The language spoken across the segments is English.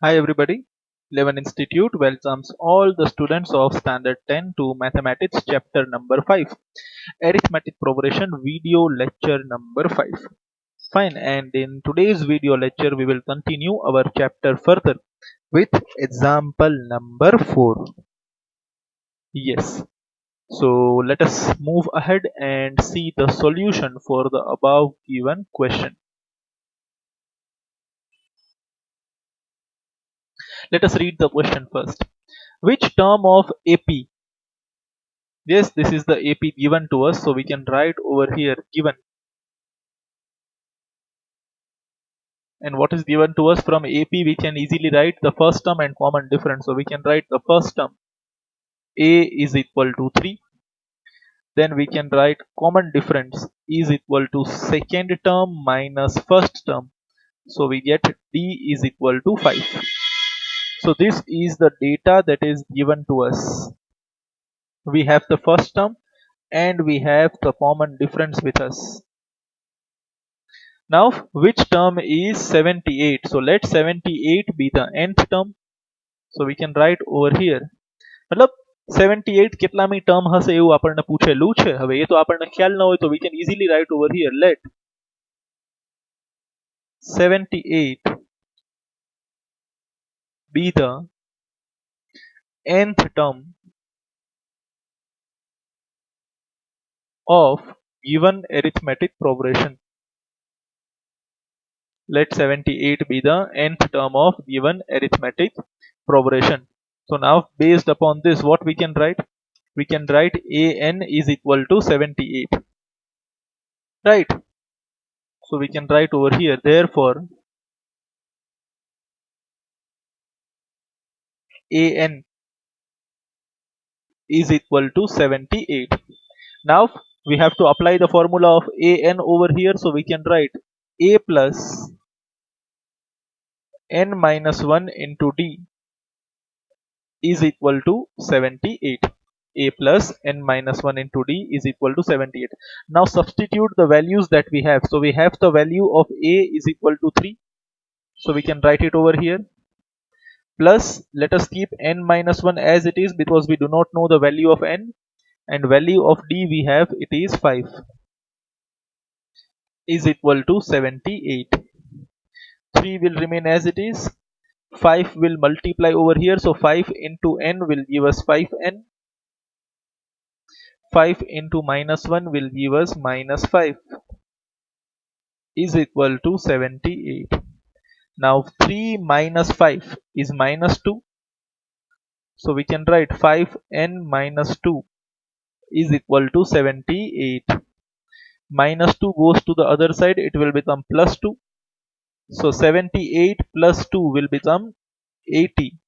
Hi everybody, Leven Institute welcomes all the students of Standard 10 to Mathematics chapter number 5, Arithmetic Progression video lecture number 5. Fine, and in today's video lecture we will continue our chapter further with example number 4. Yes, so let us move ahead and see the solution for the above given question. Let us read the question first. Which term of AP? Yes, this is the AP given to us, so we can write over here given. And what is given to us from AP, we can easily write the first term and common difference. So we can write the first term A is equal to 3. Then we can write common difference is equal to second term minus first term. So we get D is equal to 5. So this is the data that is given to us. We have the first term and we have the common difference with us. Now which term is 78? So let 78 be the nth term. So we can write over here. मतलब 78 કેટલામી term હશે એવું આપણને પૂછેલું છે. હવે એ તો આપણને ખ્યાલ ન હોય તો we can easily write over here. Let 78 be the nth term of given arithmetic progression. Let 78 be the nth term of given arithmetic progression. So now based upon this, what we can write? We can write an is equal to 78, right? So we can write over here, therefore an is equal to 78. Now we have to apply the formula of an over here, so we can write a plus n minus 1 into d is equal to 78. A plus n minus 1 into d is equal to 78. Now substitute the values that we have. So we have the value of a is equal to 3. So we can write it over here. Plus let us keep n minus 1 as it is because we do not know the value of n, and value of d we have, it is 5 is equal to 78. 3 will remain as it is. 5 will multiply over here, so 5 into n will give us 5n. 5 into minus 1 will give us minus 5 is equal to 78. Now 3 minus 5 is minus 2. So we can write 5n minus 2 is equal to 78. Minus 2 goes to the other side, it will become plus 2. So 78 plus 2 will become 80.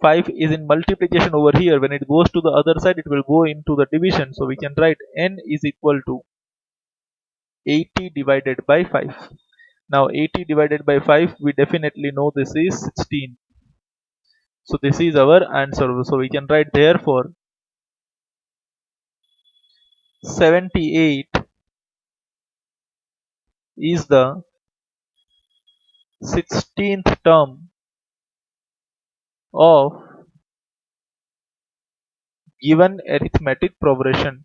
5 is in multiplication over here. When it goes to the other side, it will go into the division. So we can write n is equal to 80 divided by 5. Now 80 divided by 5, we definitely know this is 16. So this is our answer. So we can write, therefore 78 is the 16th term of given arithmetic progression.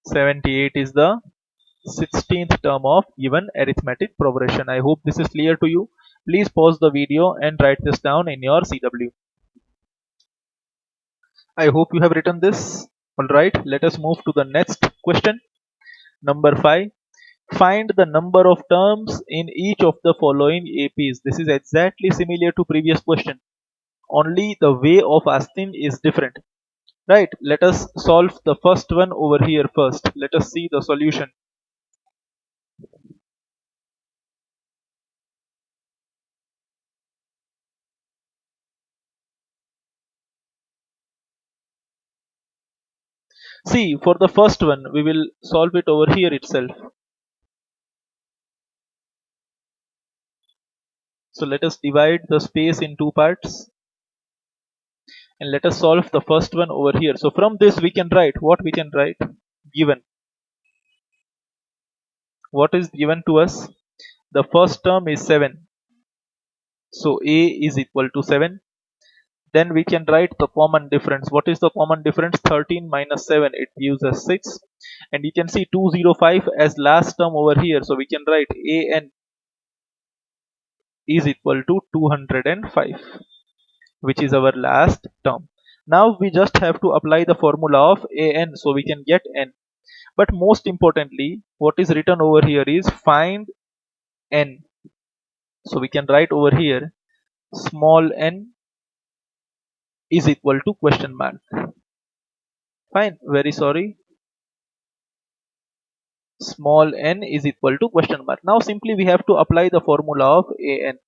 78 is the 16th term of given arithmetic progression. I hope this is clear to you. Please pause the video and write this down in your CW. I hope you have written this. Alright, let us move to the next question. Number 5. Find the number of terms in each of the following APs. This is exactly similar to previous question. Only the way of asking is different. Right, let us solve the first one over here first. Let us see the solution. See, for the first one, we will solve it over here itself. So let us divide the space in two parts. And let us solve the first one over here. So from this we can write, what we can write? Given. What is given to us? The first term is 7. So A is equal to 7. Then we can write the common difference. What is the common difference? 13 minus 7, it gives us 6. And you can see 205 as last term over here. So we can write AN is equal to 205, which is our last term. Now we just have to apply the formula of AN so we can get N. But most importantly, what is written over here is find N. So we can write over here small n is equal to question mark. Fine, very sorry. Small n is equal to question mark. Now simply we have to apply the formula of AN.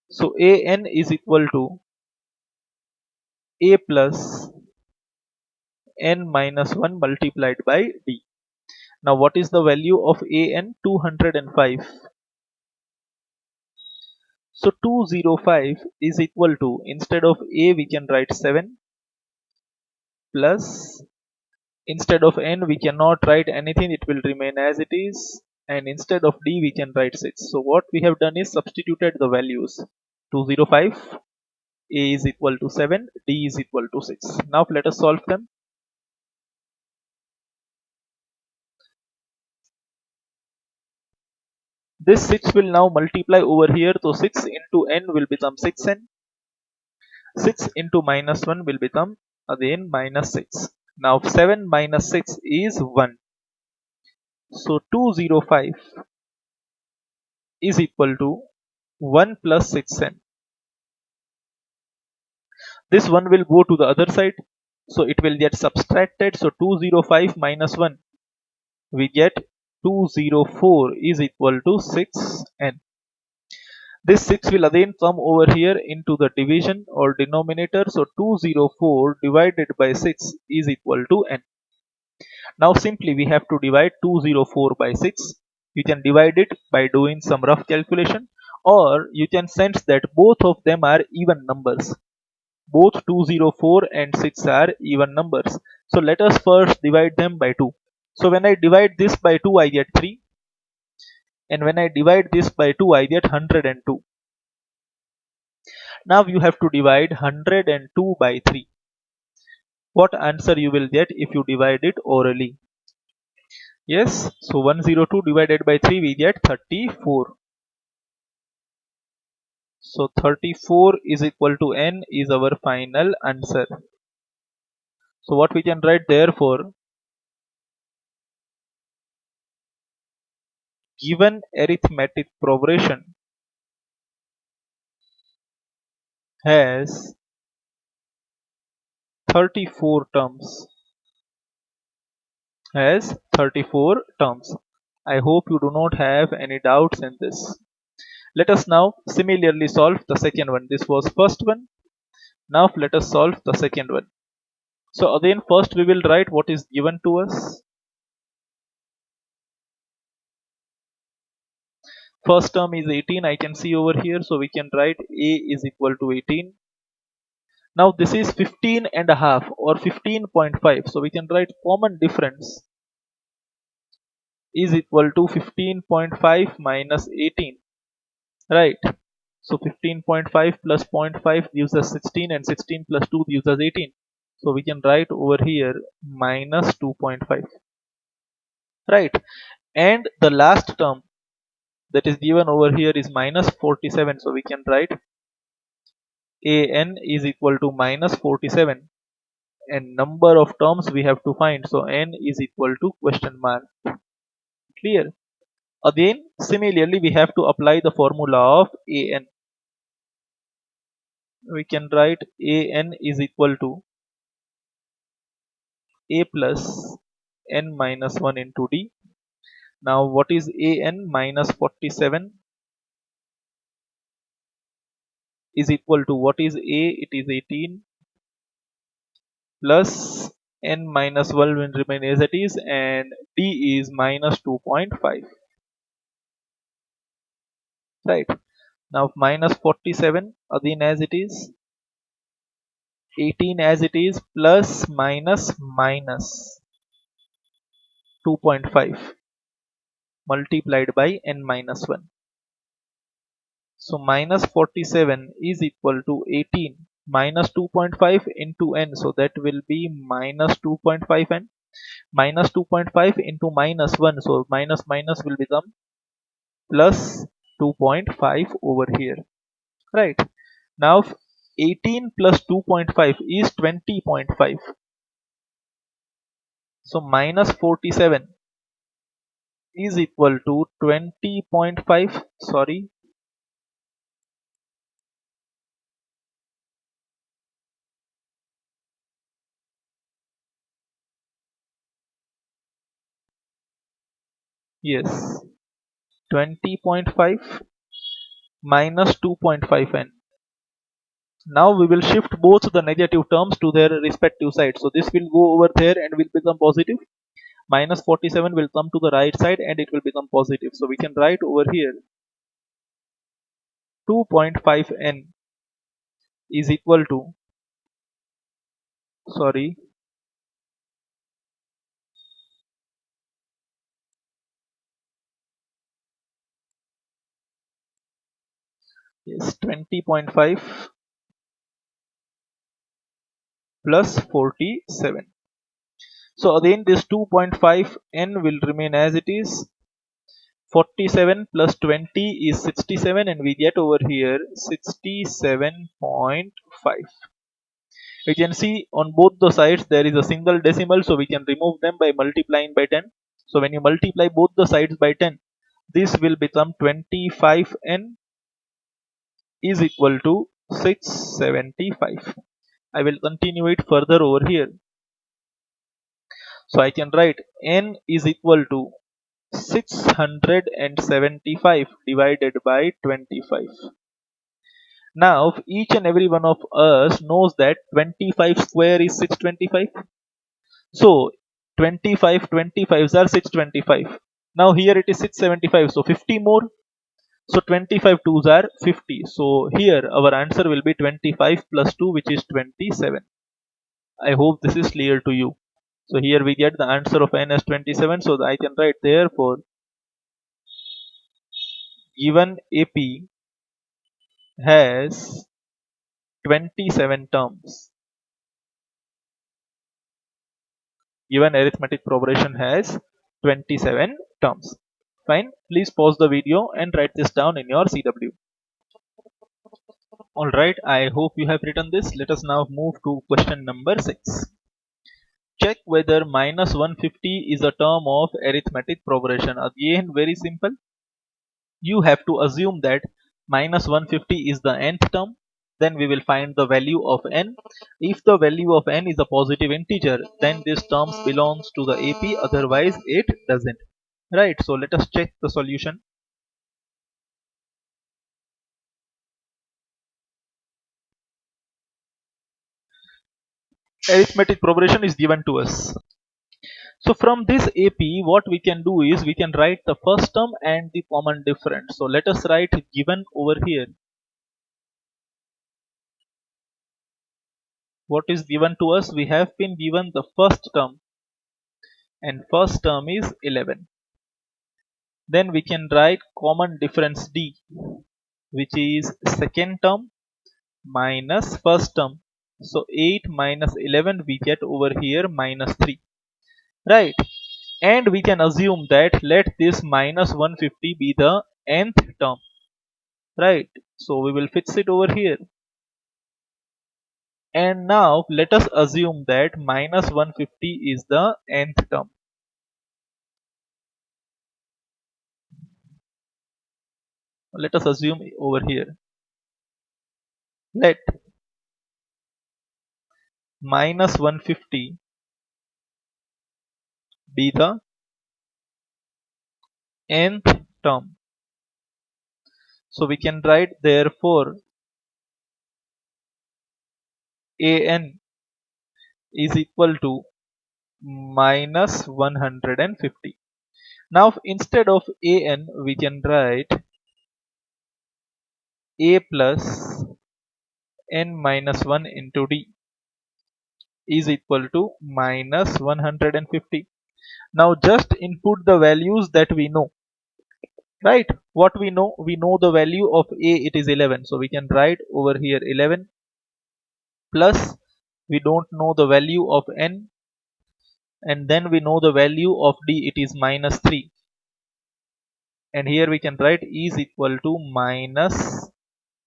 So AN is equal to A plus n minus 1 multiplied by D. Now what is the value of AN? 205. So 205 is equal to, instead of A we can write 7 plus, instead of n we cannot write anything, it will remain as it is, and instead of D we can write 6. So what we have done is substituted the values. 205, A is equal to 7, D is equal to 6. Now let us solve them. This 6 will now multiply over here, so 6 into n will become 6n. 6 into minus 1 will become again minus 6. Now 7 minus 6 is 1. So 205 is equal to 1 plus 6n. This 1 will go to the other side, so it will get subtracted. So 205 minus 1, we get 204 is equal to 6n. This 6 will again come over here into the division or denominator. So 204 divided by 6 is equal to n. Now simply we have to divide 204 by 6. You can divide it by doing some rough calculation, or you can sense that both of them are even numbers. Both 204 and 6 are even numbers. So let us first divide them by 2. So when I divide this by 2 I get 3. And when I divide this by 2 I get 102. Now you have to divide 102 by 3. What answer you will get if you divide it orally? Yes, so 102 divided by 3 we get 34. So 34 is equal to n is our final answer. So what we can write, therefore, given arithmetic progression has 34 terms. Has 34 terms. I hope you do not have any doubts in this. Let us now similarly solve the second one. This was first one. Now let us solve the second one. So again, first we will write what is given to us. First term is 18, I can see over here, so we can write A is equal to 18. Now this is 15 and a half or 15.5, so we can write common difference is equal to 15.5 minus 18, right? So 15.5 plus 0.5 gives us 16, and 16 plus 2 gives us 18. So we can write over here minus 2.5, right? And the last term that is given over here is minus 47, so we can write AN is equal to minus 47, and number of terms we have to find, so n is equal to question mark. Clear? Again, similarly we have to apply the formula of AN. We can write AN is equal to A plus n minus 1 into D. Now what is AN? Minus 47 is equal to, what is A? It is 18 plus n minus 1 will remain as it is, and D is minus 2.5. Right? Now minus 47 again as it is, 18 as it is, plus minus minus 2.5 multiplied by n minus 1. So minus 47 is equal to 18 minus 2.5 into n, so that will be minus 2.5 n minus 2.5 into minus 1, so minus minus will become plus 2.5 over here, right? Now 18 plus 2.5 is 20.5, so minus 47 is equal to 20.5, sorry, yes, 20.5 minus 2.5n. Now we will shift both the negative terms to their respective sides. So this will go over there and will become positive. Minus 47 will come to the right side and it will become positive. So we can write over here 2.5n is equal to, sorry, yes, 20.5 plus 47. So again this 2.5n will remain as it is. 47 plus 20 is 67 and we get over here 67.5. We can see on both the sides there is a single decimal, so we can remove them by multiplying by 10. So when you multiply both the sides by 10, this will become 25n is equal to 675. I will continue it further over here. So I can write n is equal to 675 divided by 25. Now each and every one of us knows that 25 square is 625. So 25 25s are 625. Now here it is 675, so 50 more. So 25 twos are 50. So here our answer will be 25 plus 2, which is 27. I hope this is clear to you. So here we get the answer of n as 27. So I can write, therefore given AP has 27 terms. Given arithmetic progression has 27 terms. Fine. Please pause the video and write this down in your CW. Alright, I hope you have written this. Let us now move to question number 6. Check whether minus 150 is a term of arithmetic progression. Again, very simple. You have to assume that minus 150 is the nth term. Then we will find the value of n. If the value of n is a positive integer, then this term belongs to the AP, otherwise it doesn't. Right, so let us check the solution. Arithmetic progression is given to us. So from this AP, what we can do is we can write the first term and the common difference. So let us write given over here. What is given to us? We have been given the first term, and first term is 11. Then we can write common difference D, which is second term minus first term. So 8 minus 11 we get over here minus 3. Right. And we can assume that let this minus 150 be the nth term. Right. So we will fix it over here. And now let us assume that minus 150 is the nth term. Let us assume over here. Let minus 150 be the nth term. So we can write, therefore an is equal to minus 150. Now instead of an we can write a plus n minus 1 into d is equal to minus 150. Now just input the values that we know. right? What we know the value of a, it is 11, so we can write over here 11 plus we don't know the value of n, and then we know the value of d, it is minus 3, and here we can write is equal to minus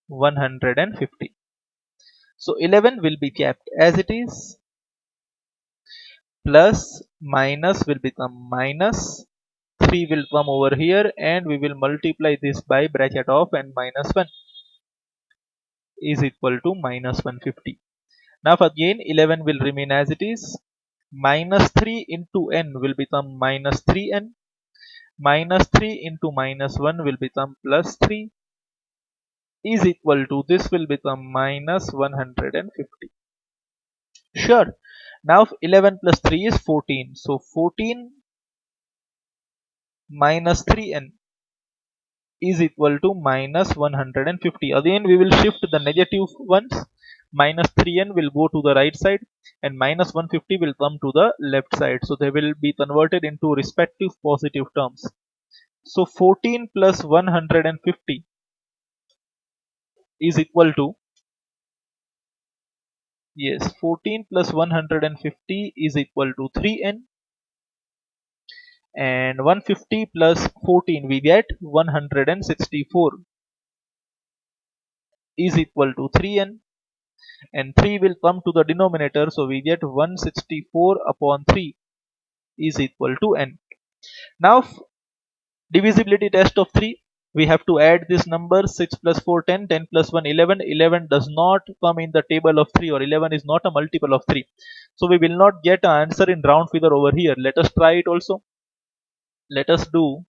150. So 11 will be kept as it is, plus minus will become minus, 3 will come over here, and we will multiply this by bracket of n minus 1 is equal to minus 150. Now again 11 will remain as it is, minus 3 into n will become minus 3n, minus 3 into minus 1 will become plus 3 is equal to, this will become minus 150. Sure. Now 11 plus 3 is 14. So 14 minus 3n is equal to minus 150. Again we will shift the negative ones. Minus 3n will go to the right side and minus 150 will come to the left side. So they will be converted into respective positive terms. So 14 plus 150 is equal to, yes, 14 plus 150 is equal to 3n, and 150 plus 14 we get 164 is equal to 3n, and 3 will come to the denominator, so we get 164 upon 3 is equal to n. Now divisibility test of 3, we have to add this number, 6 plus 4 10, 10 plus 1 11, 11 does not come in the table of 3, or 11 is not a multiple of 3, so we will not get an answer in round figure over here. Let us try it also. Let us do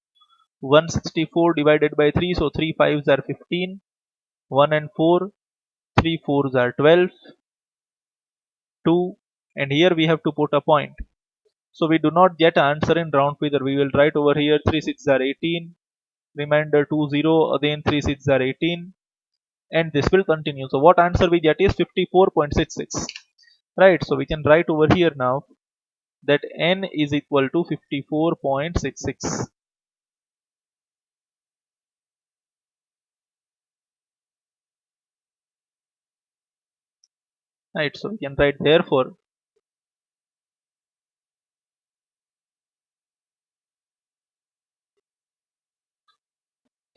164 divided by 3, so 3 5s are 15, 1 and 4, 3 4s are 12, 2, and here we have to put a point. So we do not get an answer in round figure. We will write over here 3 6 are 18, remainder 2 0, again 3 6 are 18, and this will continue. So what answer we get is 54.66, right? So we can write over here now that n is equal to 54.66. Right, so we can write therefore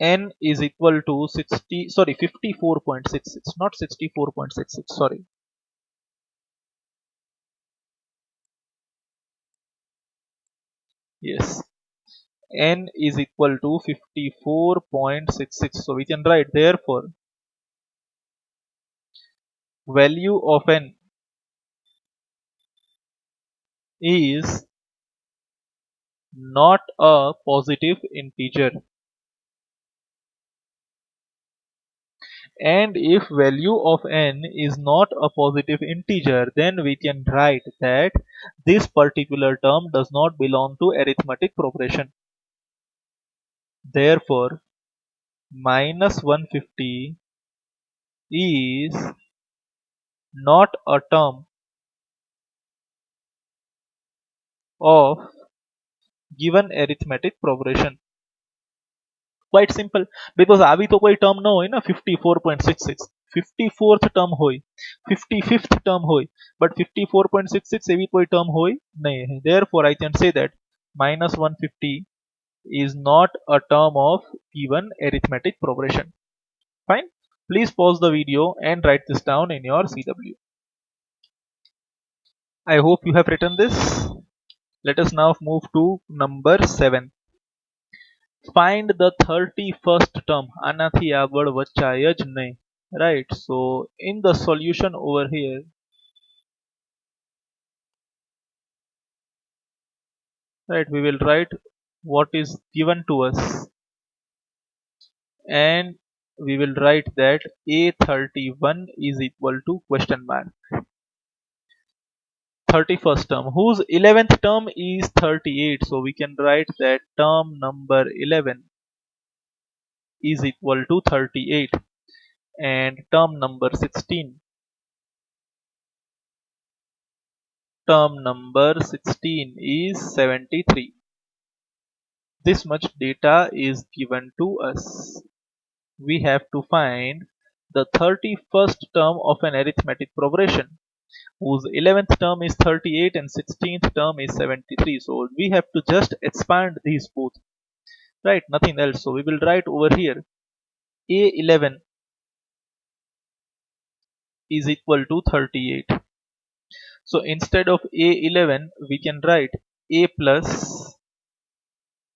n is equal to 54.66, not 64.66, sorry. Yes, n is equal to 54.66. So we can write therefore value of n is not a positive integer, and if value of n is not a positive integer, then we can write that this particular term does not belong to arithmetic progression. Therefore minus 150 is not a term of given arithmetic progression. Quite simple, because આવી તો કોઈ term ન હોય ને 54.66, 54th term હોય, 55th term હોય, but 54.66 એવી કોઈ ટર્મ હોય નહીં. Therefore I can say that minus 150 is not a term of given arithmetic progression. Fine. Please pause the video and write this down in your CW. I hope you have written this. Let us now move to number 7. Find the 31st term. આનાથી આગળ વચાય જ નહીં. Right. So in the solution over here, right, we will write what is given to us, and we will write that A31 is equal to question mark 31st term, whose 11th term is 38. So we can write that term number 11 is equal to 38, and term number 16 is 73. this much data is given to us. We have to find the 31st term of an arithmetic progression whose 11th term is 38 and 16th term is 73. So we have to just expand these both, right? Nothing else. So we will write over here A11 is equal to 38. So instead of A11 we can write A plus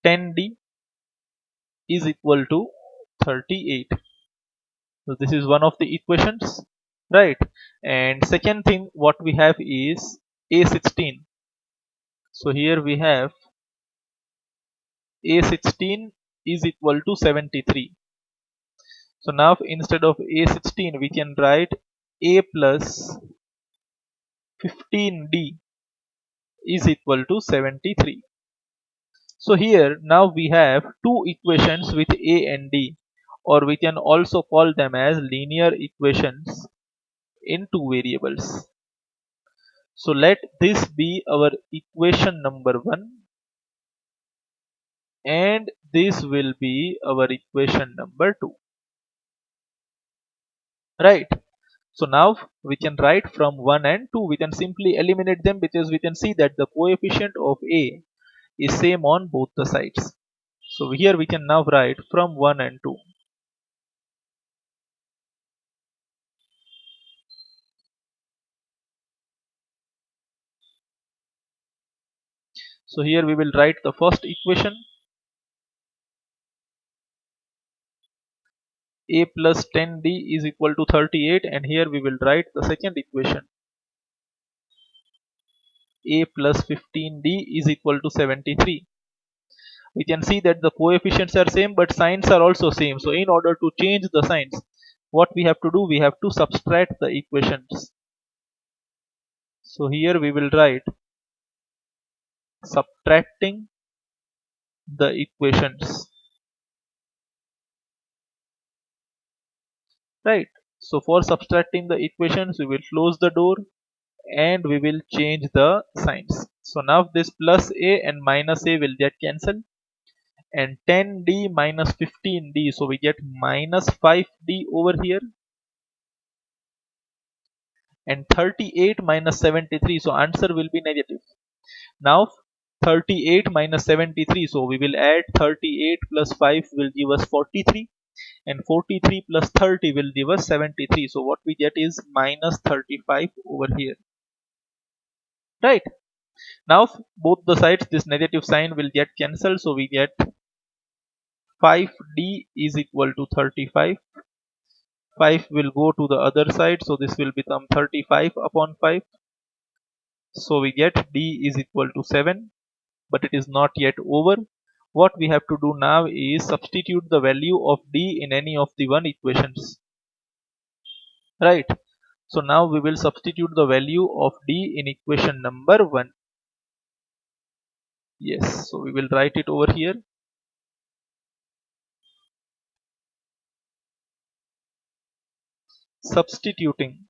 10D is equal to 38. So this is one of the equations, right? And second thing what we have is A16. So here we have A16 is equal to 73. So now instead of A16 we can write A plus 15D is equal to 73. So here now we have two equations with A and D, or we can also call them as linear equations in two variables. So let this be our equation number 1 and this will be our equation number 2, right? So now we can write from 1 and 2. We can simply eliminate them because we can see that the coefficient of A is same on both the sides. So here we can now write from 1 and 2. So here we will write the first equation A plus 10D is equal to 38, and here we will write the second equation A plus 15D is equal to 73. We can see that the coefficients are same but signs are also same. So in order to change the signs, what we have to do, we have to subtract the equations. So here we will write subtracting the equations, right? So for subtracting the equations we will close the door and we will change the signs. So now this plus A and minus A will get cancelled, and 10D minus 15D, so we get minus 5D over here, and 38 minus 73, so answer will be negative. Now 38 minus 73, so we will add 38 plus 5 will give us 43, and 43 plus 30 will give us 73. So what we get is minus 35 over here, right? Now both the sides this negative sign will get cancelled, so we get 5D is equal to 35. 5 will go to the other side, so this will become 35 upon 5. So we get D is equal to 7, but it is not yet over. What we have to do now is substitute the value of D in any of the one equations, right? So now we will substitute the value of D in equation number 1. Yes, so we will write it over here. Substituting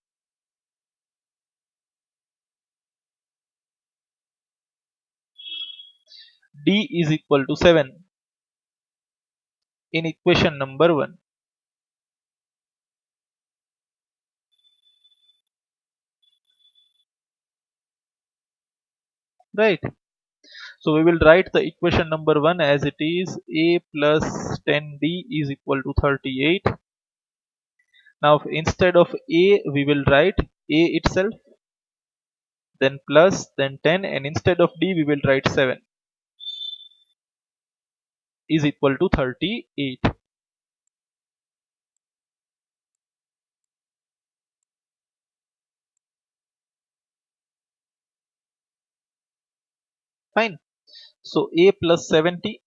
D is equal to 7 in equation number 1. Right. So we will write the equation number 1 as it is A plus 10D is equal to 38. Now instead of A we will write A itself, then plus, then 10, and instead of D we will write 7 is equal to 38. Fine. So A plus 70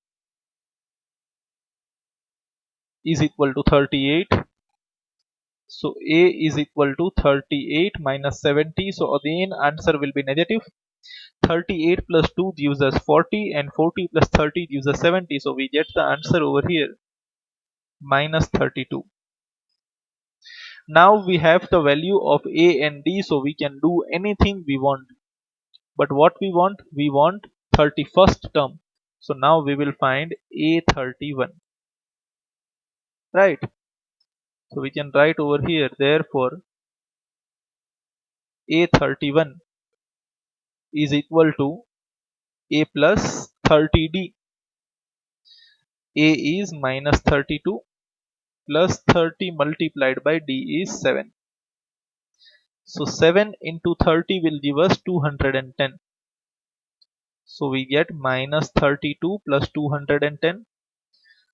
is equal to 38. So A is equal to 38 minus 70. So again answer will be negative. 38 plus 2 gives us 40, and 40 plus 30 gives us 70. So we get the answer over here minus 32. Now we have the value of A and D, so we can do anything we want. But what we want 31st term. So now we will find A31, right? So we can write over here, therefore A31 is equal to A plus 30D. A is minus 32 plus 30 multiplied by D is 7. So 7 into 30 will give us 210. So we get minus 32 plus 210.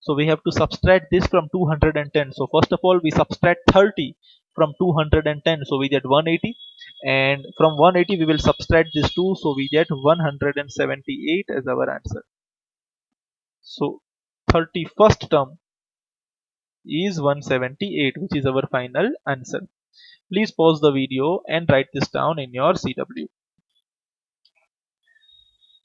So we have to subtract this from 210. So first of all we subtract 30 from 210. So we get 180. And from 180 we will subtract this 2. So we get 178 as our answer. So 31st term is 178, which is our final answer. Please pause the video and write this down in your CW.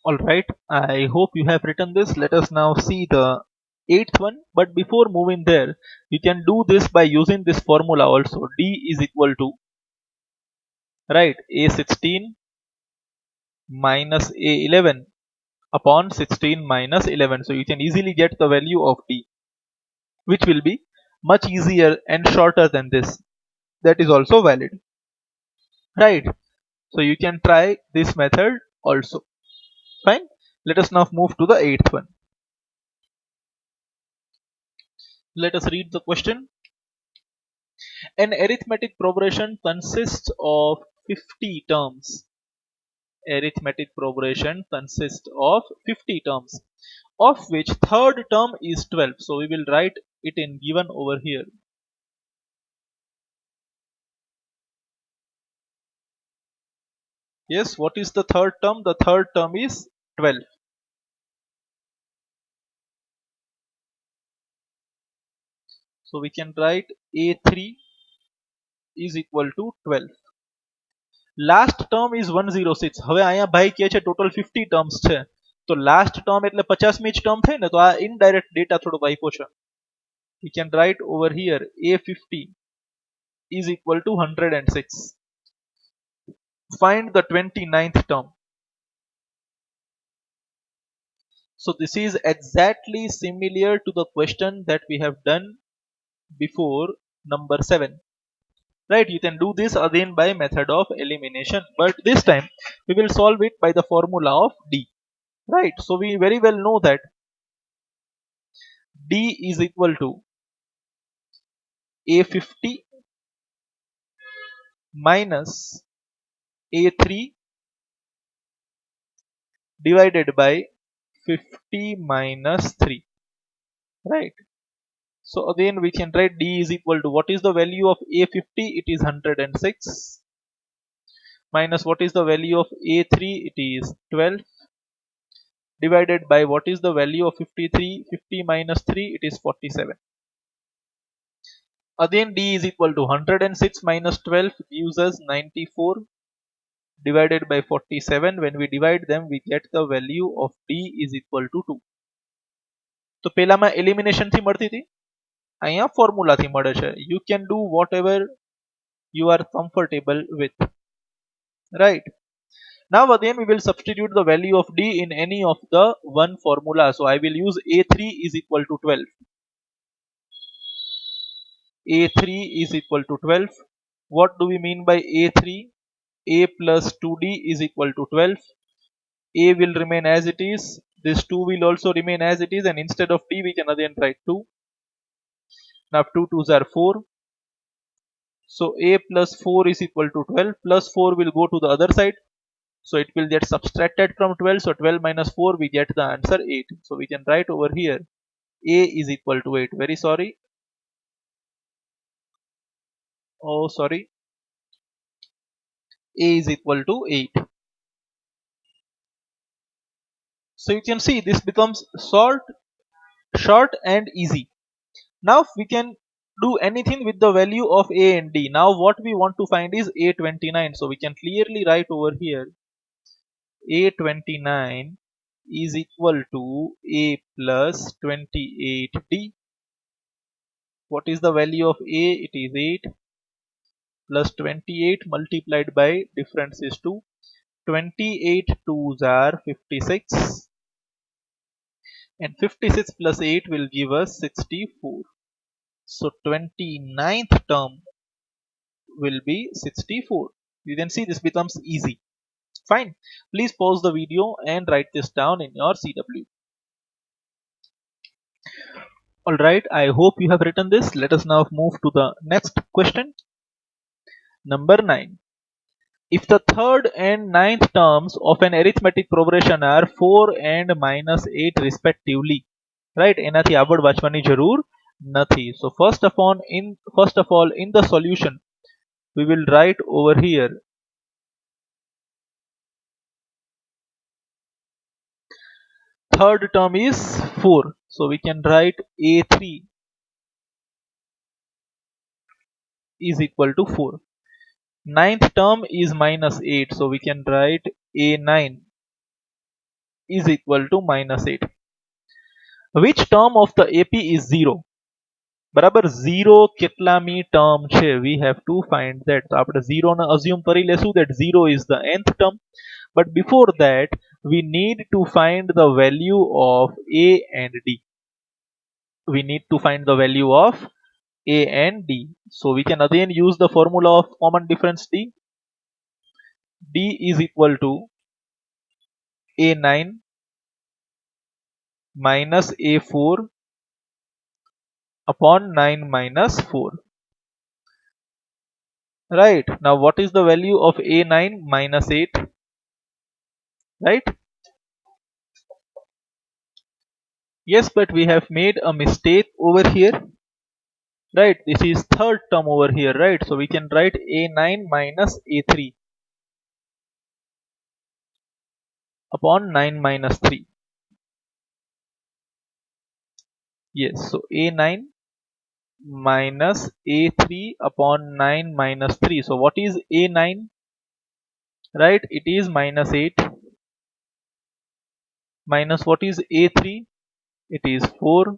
Alright, I hope you have written this. Let us now see the 8th one. But before moving there, you can do this by using this formula also. D is equal to, right, A16 minus A11 upon 16 minus 11. So you can easily get the value of D, which will be much easier and shorter than this. That is also valid, right? So you can try this method also. Fine. Let us now move to the 8th one. Let us read the question. An arithmetic progression consists of 50 terms. Arithmetic progression consists of 50 terms, of which third term is 12. So we will write it in given over here. Yes, what is the third term? The third term is 12. So we can write A3 is equal to 12. Last term is 106. હવે અહીંયા ભાઈ કહે છે total 50 terms છે. તો last term એટલે 50મી જ term થઈ ને, તો આ indirect data થોડોક આપ્યો છે. We can write over here A50 is equal to 106. Find the 29th term. So this is exactly similar to the question that we have done before, number 7. Right, you can do this again by method of elimination, but this time we will solve it by the formula of D. Right, so we very well know that D is equal to A50 minus A3 divided by 50 minus 3. Right, so again we can write D is equal to, what is the value of A50? It is 106, minus what is the value of A3? It is 12, divided by what is the value of 53? 50 minus 3, it is 47. Again D is equal to 106 minus 12 gives us 94, divided by 47. When we divide them, we get the value of D is equal to 2. તો પેલામાં elimination થી મળતી હતી, અહીંયા formula થી મળે છે. You can do whatever you are comfortable with, right? Now again we will substitute the value of D in any of the one formula. So I will use A3 is equal to 12. A3 is equal to 12. What do we mean by A3? A plus 2D is equal to 12. A will remain as it is. This 2 will also remain as it is, and instead of D we can again write 2. Now 2 2s are 4. So A plus 4 is equal to 12. Plus 4 will go to the other side. So it will get subtracted from 12. So 12 minus 4, we get the answer 8. So we can write over here A is equal to 8. Very sorry. Oh, sorry. A is equal to 8. So you can see this becomes short and easy. Now we can do anything with the value of A and D. Now what we want to find is A29. So we can clearly write over here A29 is equal to A plus 28D. What is the value of A? It is 8 plus 28 multiplied by difference is 2. 28 2s are 56. and 56 plus 8 will give us 64. So 29th term will be 64. You can see this becomes easy. Fine. Please pause the video and write this down in your CW. Alright, I hope you have written this. Let us now move to the next question. Number 9. If the third and ninth terms of an arithmetic progression are 4 and minus 8 respectively, right? એનાથી આગળ વાંચવાની જરૂર નથી. So first of all in the solution we will write over here third term is 4, so we can write a3 is equal to 4. Ninth term is minus 8, so we can write a9 is equal to minus 8. Which term of the AP is 0? બરાબર 0 કેટલામી term છે? We have to find that. તો આપણે 0 ને assume કરી લેશું that 0 is the nth term. But before that we need to find the value of A and D. We need to find the value of A and D. So we can again use the formula of common difference D. D is equal to A9 minus A4 upon 9 minus 4. Right. Now what is the value of A9 minus 8? Right? Yes, but we have made a mistake over here. Right. This is third term over here. Right. So we can write A9 minus A3 upon 9 minus 3. Yes. So A9 minus A3 upon 9 minus 3. So what is A9? Right, it is minus 8 minus what is A3? It is 4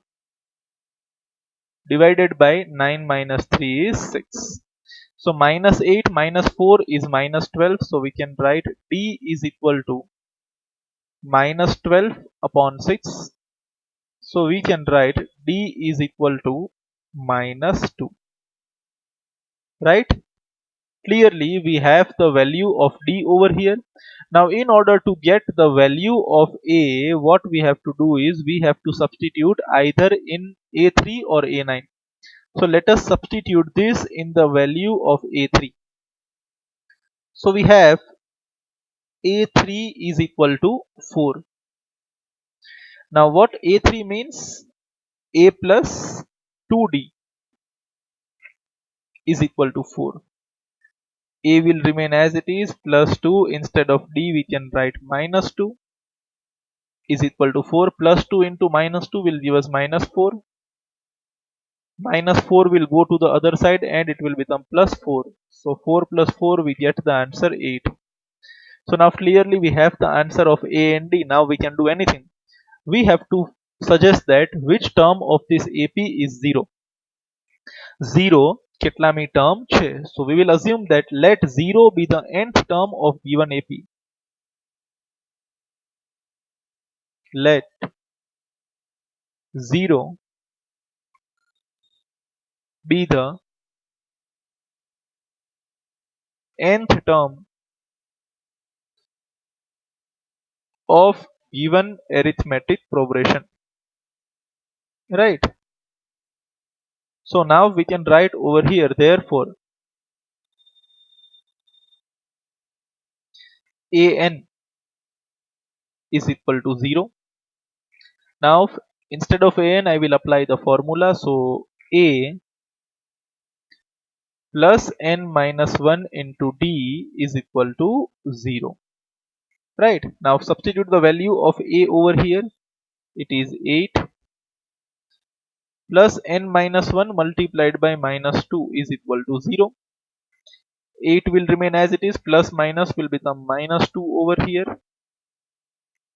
divided by 9 minus 3 is 6. So minus 8 minus 4 is minus 12. So we can write D is equal to minus 12 upon 6. So we can write D is equal to minus 2. Right? Clearly we have the value of D over here. Now in order to get the value of A, what we have to do is we have to substitute either in A3 or A9. So let us substitute this in the value of A3. So we have A3 is equal to 4. Now what A3 means? A plus 2D is equal to 4. A will remain as it is plus 2. Instead of D we can write minus 2 is equal to 4. Plus 2 into minus 2 will give us minus 4. Minus 4 will go to the other side and it will become plus 4. So 4 plus 4 we get the answer 8. So now clearly we have the answer of A and D. Now we can do anything. We have to suggest that which term of this AP is 0. 0 કેટલામી term છે? So we will assume that let 0 be the nth term of given AP. Let 0 be the nth term of given arithmetic progression. Right? So now we can write over here, therefore an is equal to 0. Now instead of an I will apply the formula. So a plus n minus 1 into d is equal to 0. Right? Now substitute the value of a over here. It is 8 plus n minus 1 multiplied by minus 2 is equal to 0. 8 will remain as it is, plus minus will become minus 2 over here,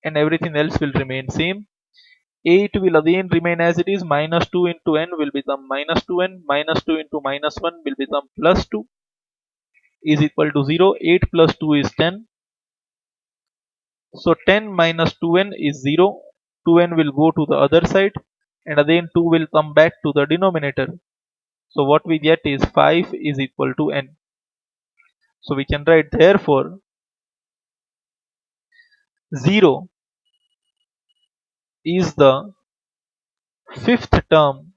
and everything else will remain same. 8 will again remain as it is, minus 2 into n will become minus 2n, minus 2 into minus 1 will become plus 2 is equal to 0. 8 plus 2 is 10. So 10 minus 2n is 0. 2n will go to the other side, and again 2 will come back to the denominator. So what we get is 5 is equal to n. So we can write therefore 0 is the fifth term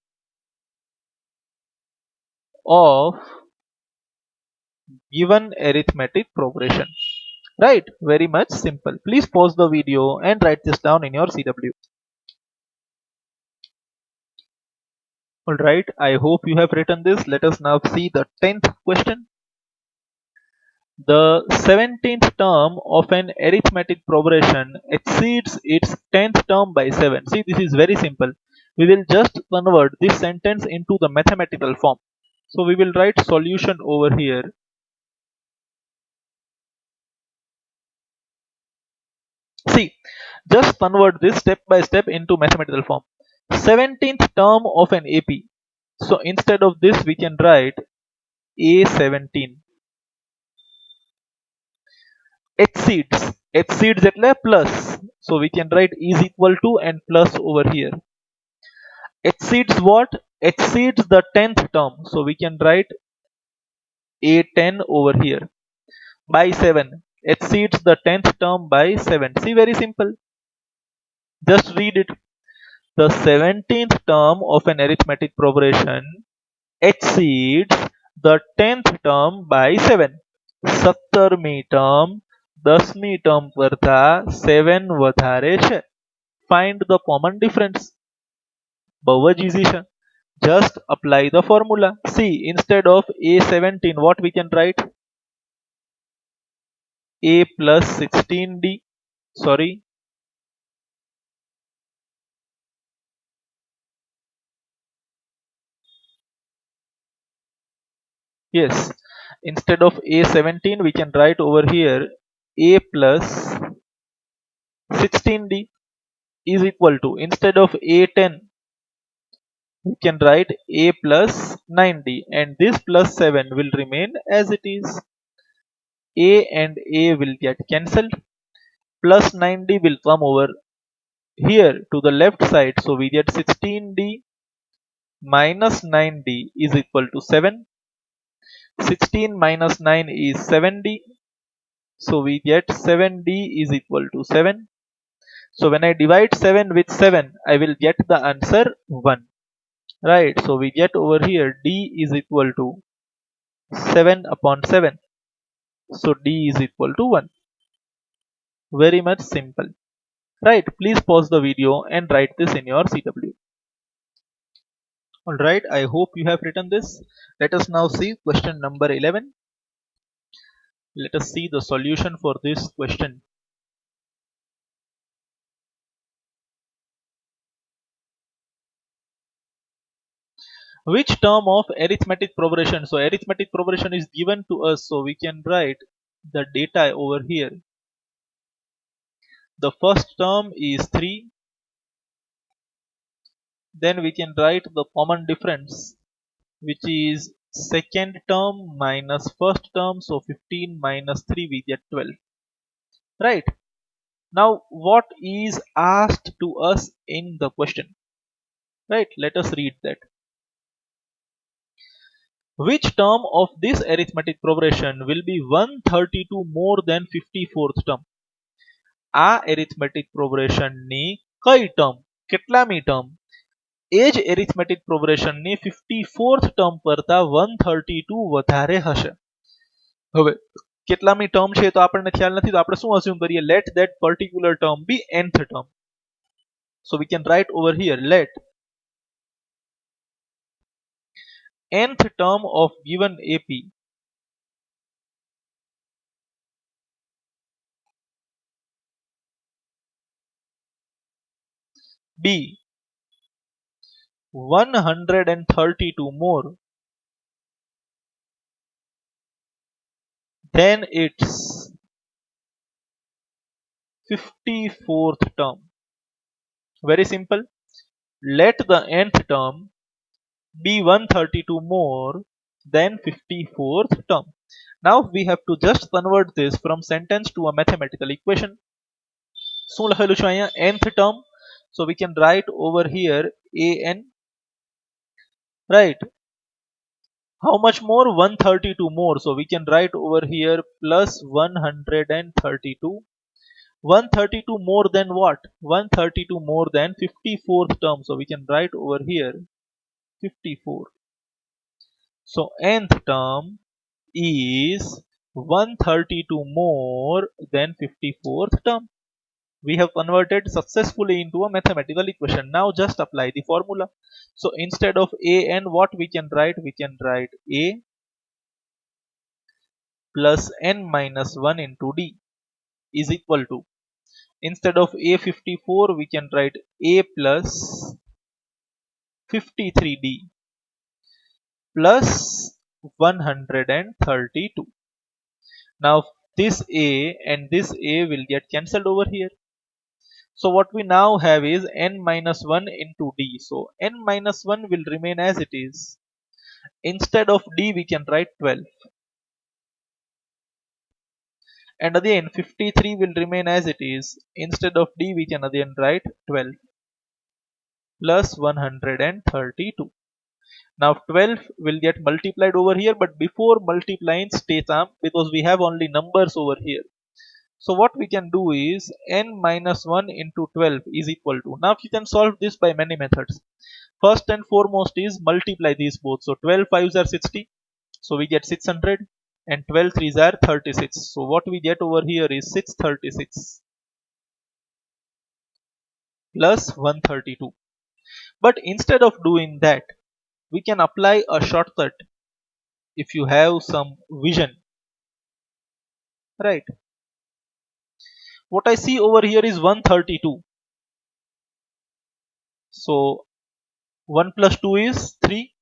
of given arithmetic progression. Right, very much simple. Please pause the video and write this down in your CW. Alright, I hope you have written this. Let us now see the 10th question. The 17th term of an arithmetic progression exceeds its 10th term by 7. See, this is very simple. We will just convert this sentence into the mathematical form. So we will write solution over here. See, just convert this step by step into mathematical form. 17th term of an AP. So instead of this we can write A17. Exceeds એટલે plus. So we can write is equal to and plus over here. Exceeds what? Exceeds the 10th term. So we can write A10 over here. By 7. Exceeds the 10th term by 7. See, very simple. Just read it. The 17th term of an arithmetic progression exceeds the 10th term by 7. 17મી term 10મી term કરતા 7 વધારે છે. Find the common difference. બહુ જ easy છે. Just apply the formula. See, instead of A17, what we can write? A plus 16D. Sorry. Yes, instead of A17 we can write over here A plus 16D is equal to, instead of A10 we can write A plus 9D, and this plus 7 will remain as it is. A and A will get cancelled. Plus 9D will come over here to the left side, so we get 16D minus 9D is equal to 7. 16 minus 9 is 7D. So we get 7D is equal to 7. So when I divide 7 with 7, I will get the answer 1. Right, so we get over here D is equal to 7 upon 7. So D is equal to 1. Very much simple. Right, please pause the video and write this in your CW. Alright, I hope you have written this. Let us now see question number 11. Let us see the solution for this question. Which term of arithmetic progression? So arithmetic progression is given to us, so we can write the data over here. The first term is 3. Then we can write the common difference, which is second term minus first term. So 15 minus 3 we get 12. Right. Now what is asked to us in the question? Right, let us read that. Which term of this arithmetic progression will be 132 more than 54th term? આ arithmetic progression ની કઈ term, કેટલામી term એ જ arithmetic progression ની 54th term કરતા 132 વધારે હશે? હવે કેટલામી term છે તો આપણને ખ્યાલ નથી, તો આપણે શું assume કરીએ? Let that particular term be nth term. So we can write over here, let nth term of given AP be 132 more than its 54th term. Very simple. Let the nth term be 132 more than 54th term. Now we have to just convert this from sentence to a mathematical equation. શું લખેલું છે અહીંયા? nth term. So we can write over here an, right? How much more? 132 more. So we can write over here plus 132. 132 more than what? 132 more than 54th term. So we can write over here 54. So nth term is 132 more than 54th term. We have converted successfully into a mathematical equation. Now just apply the formula. So instead of an, what we can write? We can write a plus n minus 1 into d is equal to, instead of a54 we can write a plus 53d plus 132. Now this a and this a will get cancelled over here. So what we now have is n minus 1 into d. So n minus 1 will remain as it is. Instead of d we can write 12. And again 53 will remain as it is. Instead of d we can again write 12 plus 132. Now 12 will get multiplied over here, but before multiplying stay calm because we have only numbers over here. So what we can do is n minus 1 into 12 is equal to. Now you can solve this by many methods. First and foremost is multiply these both. So 12 5s are 60. So we get 600 and 12 3s are 36. So what we get over here is 636 plus 132. But instead of doing that, we can apply a shortcut if you have some vision, right? What I see over here is 132. So 1 plus 2 is 3.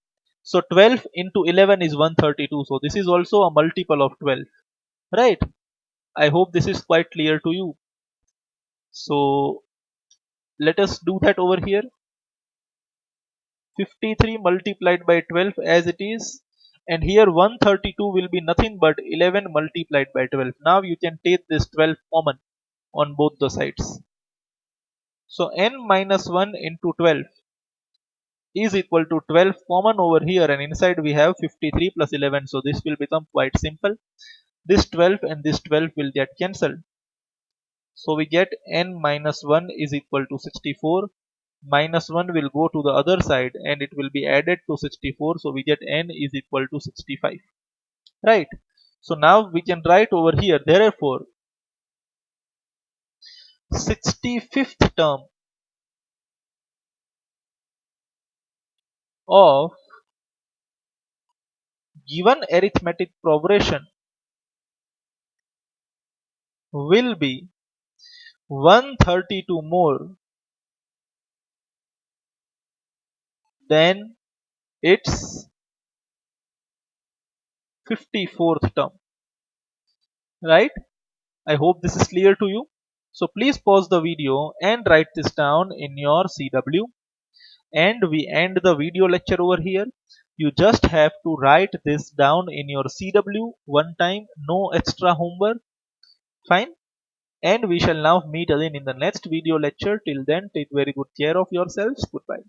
So 12 into 11 is 132. So this is also a multiple of 12, right? I hope this is quite clear to you. So let us do that over here. 53 multiplied by 12 as it is, and here 132 will be nothing but 11 multiplied by 12. Now you can take this 12 common on both the sides. So n minus 1 into 12 is equal to 12 common over here, and inside we have 53 plus 11. So this will become quite simple. This 12 and this 12 will get cancelled. So we get n minus 1 is equal to 64. Minus 1 will go to the other side and it will be added to 64. So we get n is equal to 65. Right. So now we can write over here, therefore 65th term of given arithmetic progression will be 132 more than its 54th term, right? I hope this is clear to you. So please pause the video and write this down in your CW, and we end the video lecture over here. You just have to write this down in your CW one time, no extra homework. Fine. And we shall now meet again in the next video lecture. Till then, take very good care of yourselves. Goodbye.